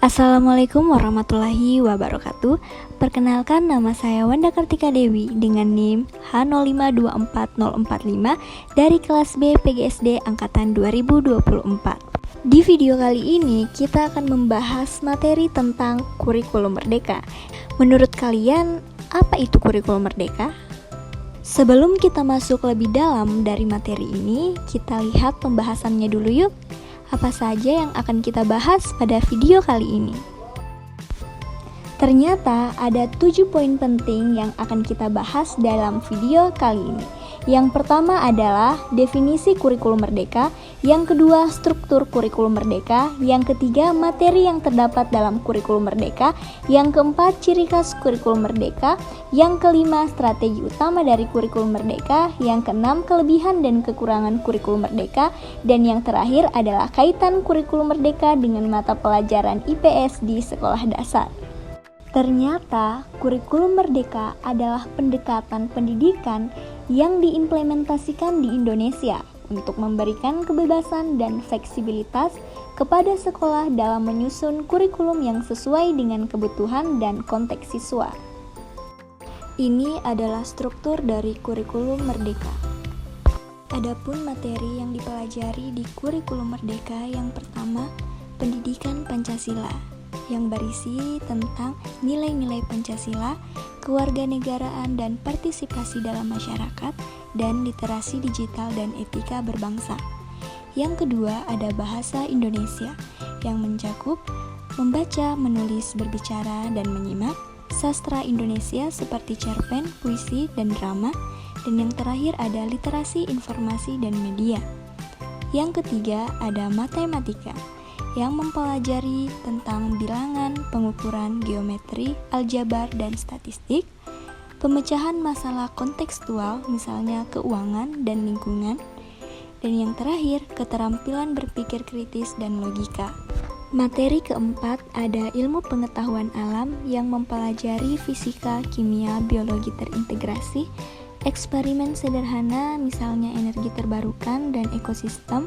Assalamualaikum warahmatullahi wabarakatuh. Perkenalkan, nama saya Wanda Kartika Dewi dengan NIM H0524045 dari kelas B PGSD angkatan 2024. Di video kali ini kita akan membahas materi tentang kurikulum merdeka. Menurut kalian, apa itu kurikulum merdeka? Sebelum kita masuk lebih dalam dari materi ini, kita lihat pembahasannya dulu yuk. Apa saja yang akan kita bahas pada video kali ini? Ternyata ada 7 poin penting yang akan kita bahas dalam video kali ini. Yang pertama adalah definisi kurikulum merdeka, yang kedua struktur kurikulum merdeka, yang ketiga materi yang terdapat dalam kurikulum merdeka, yang keempat ciri khas kurikulum merdeka, yang kelima strategi utama dari kurikulum merdeka, yang keenam kelebihan dan kekurangan kurikulum merdeka, dan yang terakhir adalah kaitan kurikulum merdeka dengan mata pelajaran IPS di sekolah dasar. Ternyata, kurikulum merdeka adalah pendekatan pendidikan yang diimplementasikan di Indonesia untuk memberikan kebebasan dan fleksibilitas kepada sekolah dalam menyusun kurikulum yang sesuai dengan kebutuhan dan konteks siswa. Ini adalah struktur dari kurikulum merdeka. Adapun materi yang dipelajari di kurikulum merdeka, yang pertama, pendidikan Pancasila, yang berisi tentang nilai-nilai Pancasila, kewarganegaraan dan partisipasi dalam masyarakat, dan literasi digital dan etika berbangsa. Yang kedua, ada bahasa Indonesia, yang mencakup membaca, menulis, berbicara, dan menyimak, sastra Indonesia seperti cerpen, puisi, dan drama, dan yang terakhir ada literasi informasi dan media. Yang ketiga, ada matematika, yang mempelajari tentang bilangan, pengukuran, geometri, aljabar, dan statistik, pemecahan masalah kontekstual, misalnya keuangan dan lingkungan, dan yang terakhir, keterampilan berpikir kritis dan logika. Materi keempat ada ilmu pengetahuan alam yang mempelajari fisika, kimia, biologi terintegrasi, eksperimen sederhana, misalnya energi terbarukan dan ekosistem,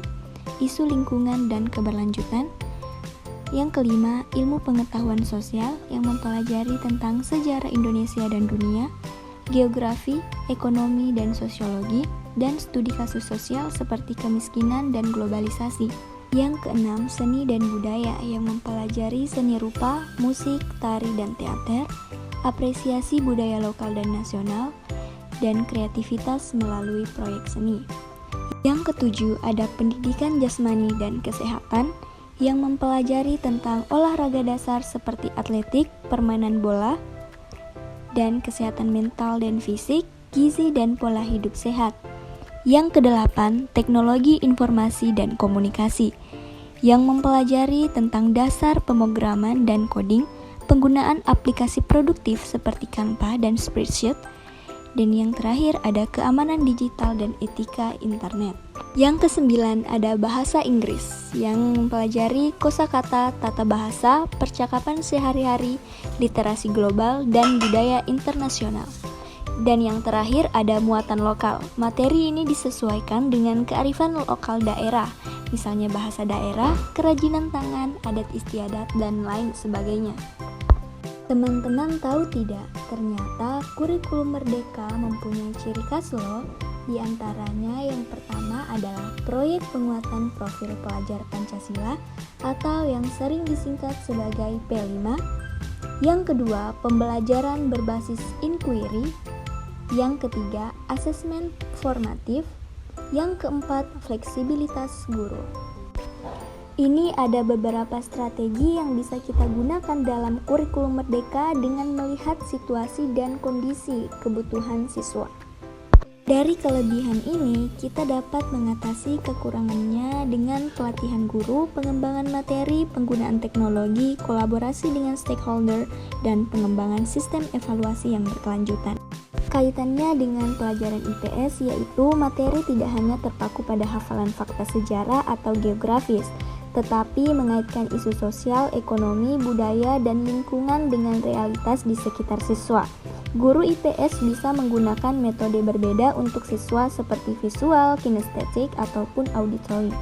isu lingkungan dan keberlanjutan. Yang kelima, ilmu pengetahuan sosial yang mempelajari tentang sejarah Indonesia dan dunia, geografi, ekonomi dan sosiologi, dan studi kasus sosial seperti kemiskinan dan globalisasi. Yang keenam, seni dan budaya yang mempelajari seni rupa, musik, tari dan teater, apresiasi budaya lokal dan nasional, dan kreativitas melalui proyek seni. Yang ketujuh, ada pendidikan jasmani dan kesehatan yang mempelajari tentang olahraga dasar seperti atletik, permainan bola, dan kesehatan mental dan fisik, gizi dan pola hidup sehat. Yang kedelapan, teknologi informasi dan komunikasi yang mempelajari tentang dasar pemrograman dan coding, penggunaan aplikasi produktif seperti Canva dan Spreadsheet. Dan yang terakhir ada keamanan digital dan etika internet. Yang kesembilan ada bahasa Inggris yang mempelajari kosakata, tata bahasa, percakapan sehari-hari, literasi global, dan budaya internasional. Dan yang terakhir ada muatan lokal. Materi ini disesuaikan dengan kearifan lokal daerah, misalnya bahasa daerah, kerajinan tangan, adat istiadat, dan lain sebagainya. Teman-teman tahu tidak, ternyata kurikulum merdeka mempunyai ciri khas loh. Di antaranya yang pertama adalah proyek penguatan profil pelajar Pancasila atau yang sering disingkat sebagai P5. Yang kedua, pembelajaran berbasis inquiry. Yang ketiga, asesmen formatif. Yang keempat, fleksibilitas guru. Ini ada beberapa strategi yang bisa kita gunakan dalam kurikulum merdeka dengan melihat situasi dan kondisi kebutuhan siswa. Dari kelebihan ini, kita dapat mengatasi kekurangannya dengan pelatihan guru, pengembangan materi, penggunaan teknologi, kolaborasi dengan stakeholder, dan pengembangan sistem evaluasi yang berkelanjutan. Kaitannya dengan pelajaran IPS, yaitu materi tidak hanya terpaku pada hafalan fakta sejarah atau geografis, tetapi mengaitkan isu sosial, ekonomi, budaya, dan lingkungan dengan realitas di sekitar siswa. Guru IPS bisa menggunakan metode berbeda untuk siswa seperti visual, kinestetik, ataupun auditori.